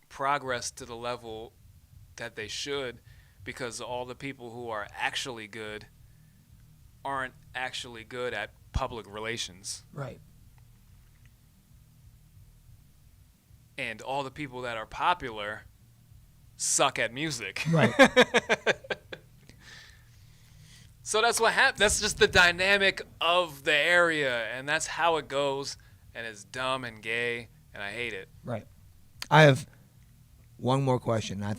progress to the level that they should, because all the people who are actually good aren't actually good at public relations. Right. And all the people that are popular suck at music. Right. So that's what happened. That's just the dynamic of the area, and that's how it goes, and it's dumb and gay, and I hate it. Right. I have one more question. I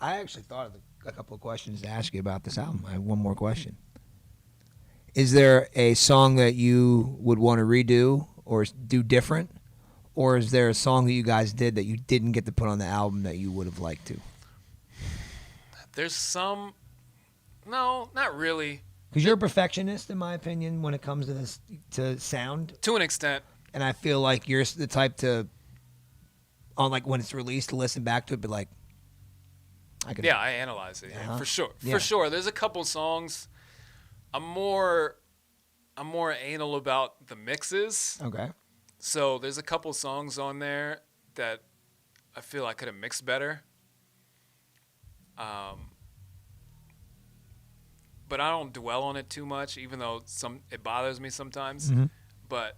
actually thought of a couple of questions to ask you about this album. I have one more question. Is there a song that you would want to redo or do different? Or is there a song that you guys did that you didn't get to put on the album that you would have liked to? There's some... No, not really. Because you're a perfectionist, in my opinion, when it comes to this, to sound. To an extent. And I feel like you're the type to, on like when it's released, to listen back to it, but like, Yeah, I analyze it. Yeah, Uh-huh. for sure. Yeah. For sure. There's a couple songs. I'm more anal about the mixes. Okay. So there's a couple songs on there that I feel I could have mixed better. But I don't dwell on it too much, even though it bothers me sometimes. Mm-hmm. But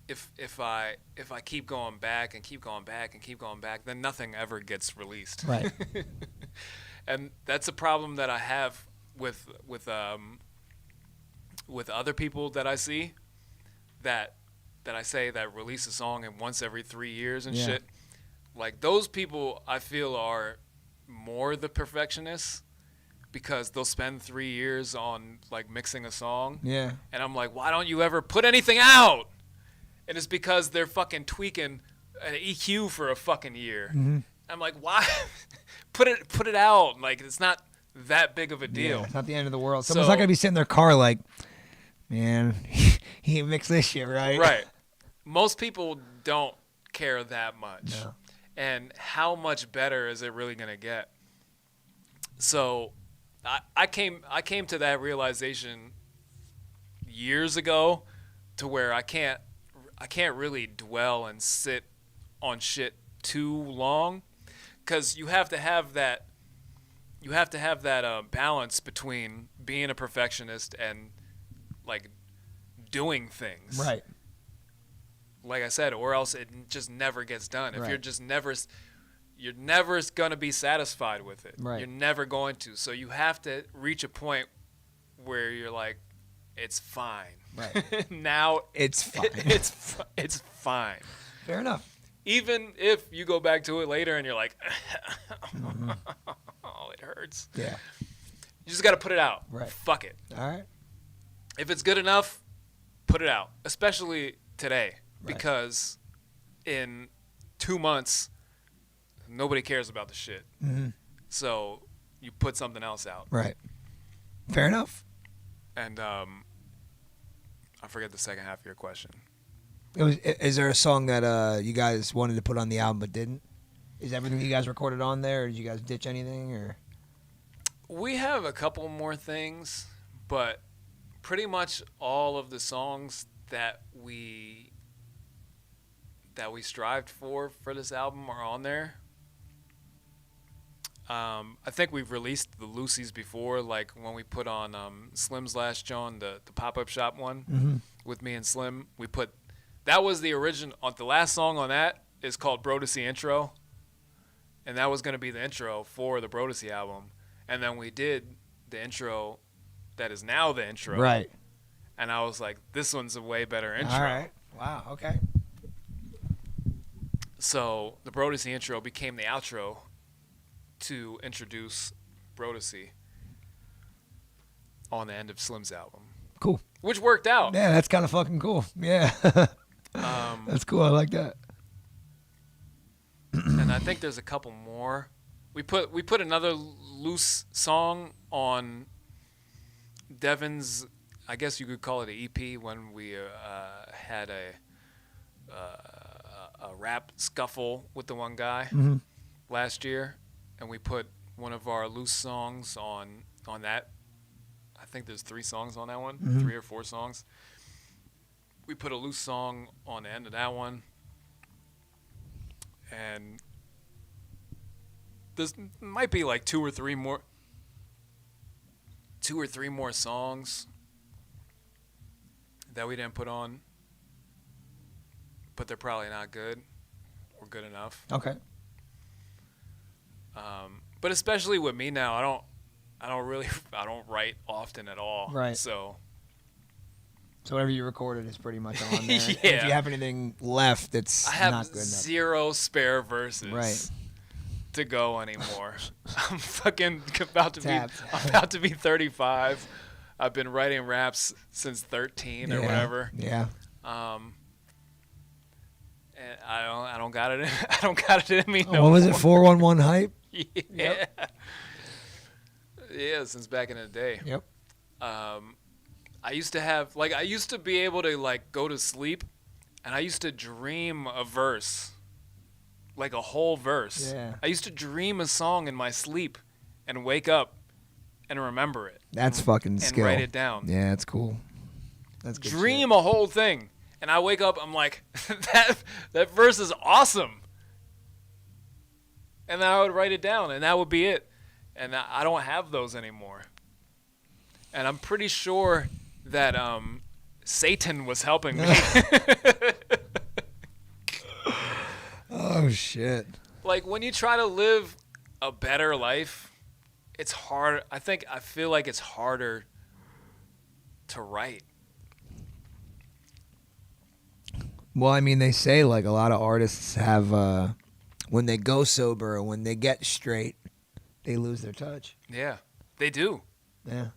if I keep going back and keep going back and keep going back, then nothing ever gets released. Right. And that's a problem that I have with other people that I see that I say that release a song and once every 3 years and Yeah. shit. Like, those people I feel are more the perfectionists, because they'll spend 3 years on like mixing a song. Yeah. And I'm like, why don't you ever put anything out? And it's because they're fucking tweaking an EQ for a fucking year. Mm-hmm. I'm like, why? put it out. Like, it's not that big of a deal. Yeah, it's not the end of the world. So- Someone's not going to be sitting in their car like, man, he mixed this shit, right? Right. Most people don't care that much. No. And how much better is it really going to get? So I came to that realization years ago, to where I can't really dwell and sit on shit too long, because you have to have that balance between being a perfectionist and like doing things. Right. like I said, or else it just never gets done. If Right. you're never gonna be satisfied with it. Right. You're never going to. So you have to reach a point where you're like, it's fine. Right. Now It's fine. it's fine. Fair enough. Even if you go back to it later and you're like, oh, it hurts. Yeah. You just got to put it out. Right. Fuck it. All right. If it's good enough, put it out. Especially today, Right. because in 2 months, nobody cares about the shit. Mm-hmm. So you put something else out. Right. Fair enough. And I forget the second half of your question. Is there a song that you guys wanted to put on the album but didn't? Is everything you guys recorded on there, or did you guys ditch anything? Or We have a couple more things, but pretty much all of the songs that we strived for this album are on there. I think we've released the Lucy's before, like when we put on Slim's last John, the pop-up shop one with me and Slim. We put that was the original. The last song on that is called Brodesy Intro, and that was going to be the intro for the Brodesy album. And then we did the intro that is now the intro. right. And I was like, this one's a way better intro. All right. Wow. Okay. So the Brodesy intro became the outro to introduce Brodesy on the end of Slim's album, Cool. which worked out. Yeah, that's kind of fucking cool. Yeah. That's cool. I like that. And I think there's a couple more. We put another loose song on Devin's, I guess you could call it an EP, when we had a rap scuffle with the one guy last year, and we put one of our loose songs on that. I think there's 3 songs on that one, 3 or 4 songs. We put a loose song on the end of that one, and there might be like 2 or 3 more songs that we didn't put on, but they're probably not good or good enough. Okay. But especially with me now, I don't write often at all. Right. So whatever you recorded is pretty much on there. Yeah. And if you have anything left that's I have not good enough. 0 spare verses Right. to go anymore. I'm fucking about to Tapped. I'm about to be 35. I've been writing raps since 13 or whatever. Yeah. And I don't got it. I don't got it in me. No What was more. it? 411 hype. Yeah. Yeah, since back in the day. Yep. I used to be able to go to sleep, and I used to dream a verse, like a whole verse. Yeah. I used to dream a song in my sleep, and wake up, and remember it. That's fucking and skill. write it down. Yeah, that's cool. That's good Dream a whole thing, and I wake up. I'm like, that verse is awesome. And then I would write it down, and that would be it. And I don't have those anymore. And I'm pretty sure that Satan was helping me. Oh shit. Like, when you try to live a better life, it's hard. I feel like it's harder to write. Well, I mean, they say like a lot of artists have when they go sober or when they get straight, they lose their touch. Yeah, they do. Yeah.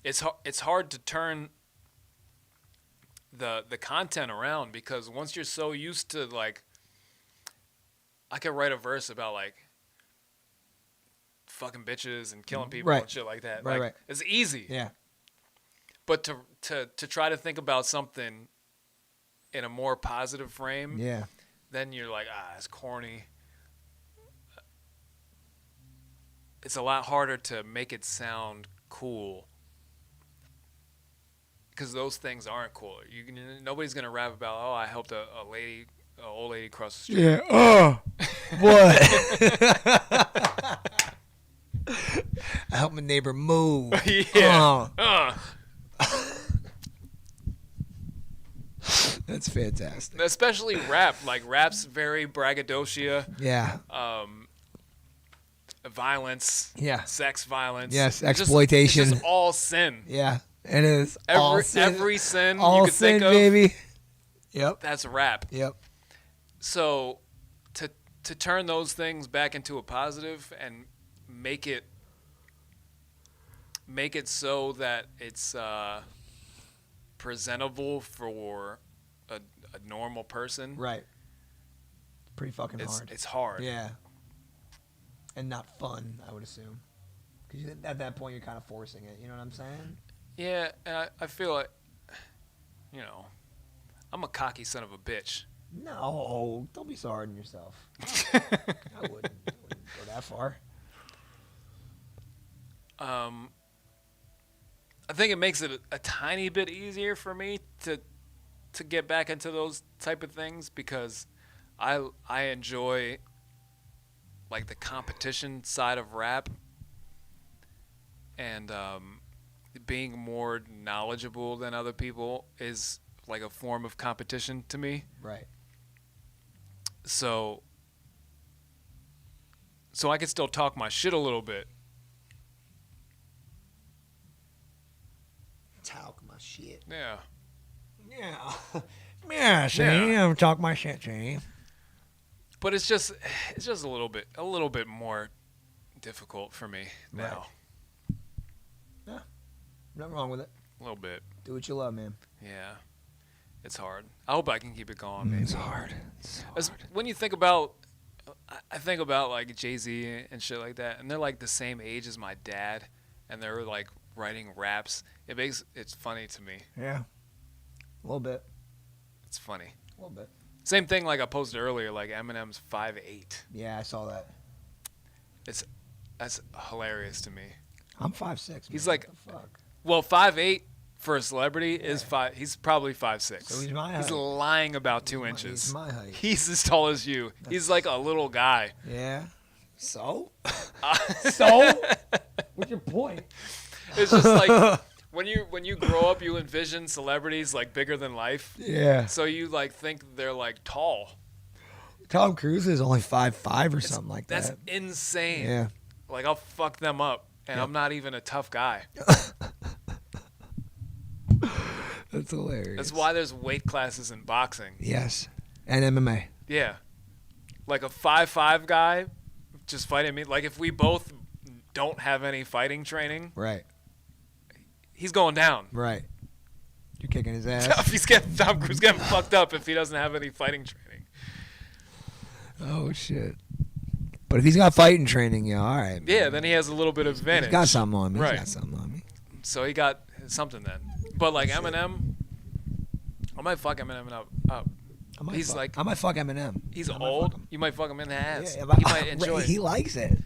It's hard to turn the content around, because once you're so used to, like, I could write a verse about like fucking bitches and killing people and shit like that. Right, like, right. It's easy. Yeah. But to try to think about something in a more positive frame, Yeah. then you're like, it's corny. It's a lot harder to make it sound cool, because those things aren't cool. Nobody's gonna rap about, I helped an old lady cross the street. Yeah. Oh. What? I helped my neighbor move. Yeah. Oh. That's fantastic. Especially rap. Like, rap's very braggadocio. Yeah. Violence. Yeah. Sex violence. Yes, It's exploitation. It's just all sin. Yeah, it is. All sin. Every sin All you could sin, think of, baby. Yep. that's rap. Yep. So to turn those things back into a positive and make it so that it's presentable for a normal person. Right. Pretty fucking hard. It's hard. Yeah. And not fun, I would assume. Because at that point, you're kind of forcing it. You know what I'm saying? Yeah, and I feel like, I'm a cocky son of a bitch. No, don't be so hard on yourself. I wouldn't go that far. I think it makes it a tiny bit easier for me to get back into those type of things because I enjoy like the competition side of rap and being more knowledgeable than other people is like a form of competition to me. Right. So I can still talk my shit a little bit. Talk my shit. Yeah. Yeah. Yeah, see? Yeah. I'm talk my shit, see? But it's just a little bit more difficult for me now. Yeah. Nothing wrong with it. A little bit. Do what you love, man. Yeah. It's hard. I hope I can keep it going, man. It's hard. When you think about, I think about like Jay-Z and shit like that, and they're like the same age as my dad, and they're like writing raps. It's funny to me. Yeah. A little bit. It's funny. A little bit. Same thing like I posted earlier, like Eminem's 5'8". Yeah, I saw that. That's hilarious to me. I'm 5'6". He's man. like, What the fuck? well, 5'8" for a celebrity is five. He's probably 5'6". So he's my height. He's lying about 2 inches. He's my height. He's as tall as you. He's like a little guy. Yeah. So? So? What's your point? It's just like when you grow up, you envision celebrities like bigger than life. Yeah. So you like think they're like tall. Tom Cruise is only 5'5" or something like That's that. insane. Yeah. Like I'll fuck them up, and I'm not even a tough guy. That's hilarious. That's why there's weight classes in boxing. Yes. And MMA. Yeah. Like a 5'5" guy just fighting me. Like if we both don't have any fighting training, Right. he's going down. Right. You're kicking his ass. Tom Cruise getting fucked up if he doesn't have any fighting training. Oh, shit. But if he's got fighting training, yeah, all right. Yeah, then he has a little bit of advantage. He's got something on me. Right. He's got something on me. So he got something then. But like Eminem, I might fuck Eminem up. I might He's fuck, like- I might fuck Eminem. He's I might old. fuck him. You might fuck him in the ass. Yeah, He might enjoy He it. likes it.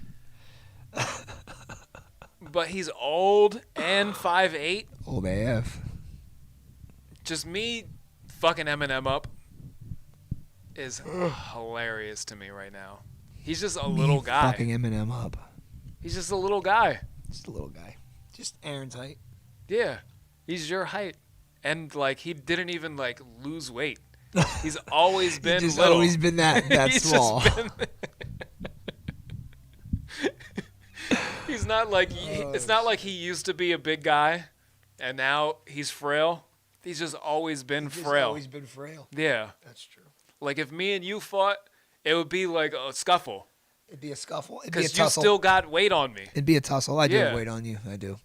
But he's old and 5'8". Old AF. Just me fucking Eminem up is hilarious to me right now. He's just a little guy. Fucking Eminem up. He's just a little guy. Just a little guy. Just Aaron's height. Yeah. He's your height. And like he didn't even like lose weight. He's always been He's just little. always been that He's just small. He's not like it's not like he used to be a big guy and now he's frail. He's just always been frail. Always been frail. Yeah. That's true. Like if me and you fought, it would be like a scuffle It'd be a scuffle. It'd be a because you tussle. still got weight on me. It'd be a tussle. I do Yeah. wait on you. I do.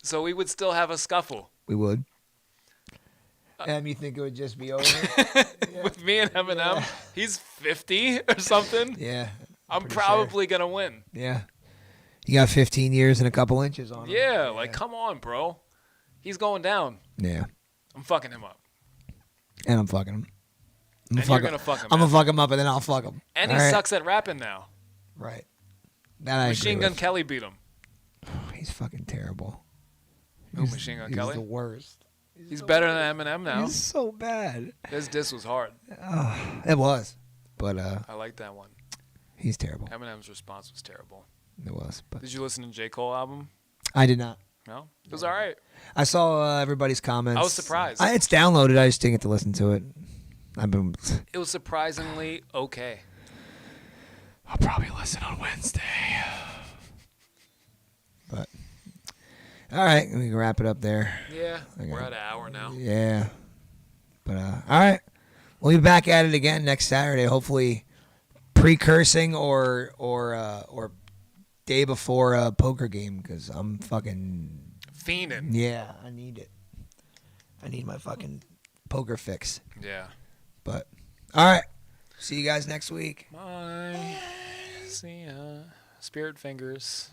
So we would still have a scuffle. We would. You think it would just be over? With me and Eminem. He's 50 or something. Yeah. I'm pretty probably going to win. Yeah. You got 15 years and a couple inches on him. Yeah, like come on, bro. He's going down. Yeah. I'm fucking him up. And I'm fucking him. And you're going to fuck him I'm up. going to fuck him up and then I'll fuck him. And All he right? sucks at rapping now. Right. That I Machine agree Gun with. Kelly beat him. He's fucking terrible. Who, Machine Gun He's Kelly? the worst. He's better than Eminem now. He's so bad. His diss was hard. It was. But I like that one. he's terrible. Eminem's response was terrible. It was. But Did you listen to J. Cole album? I did not. No? It was all right. I saw everybody's comments. I was surprised. It's downloaded. I just didn't get to listen to it. It was surprisingly okay. I'll probably listen on Wednesday. But all right, we can wrap it up there. Yeah, we're at an hour now. Yeah. But all right, we'll be back at it again next Saturday. Hopefully, precursing or day before a poker game because I'm fucking Fiending. Yeah, I need it. I need my fucking poker fix. Yeah. But all right, see you guys next week. Bye. See ya. Spirit fingers.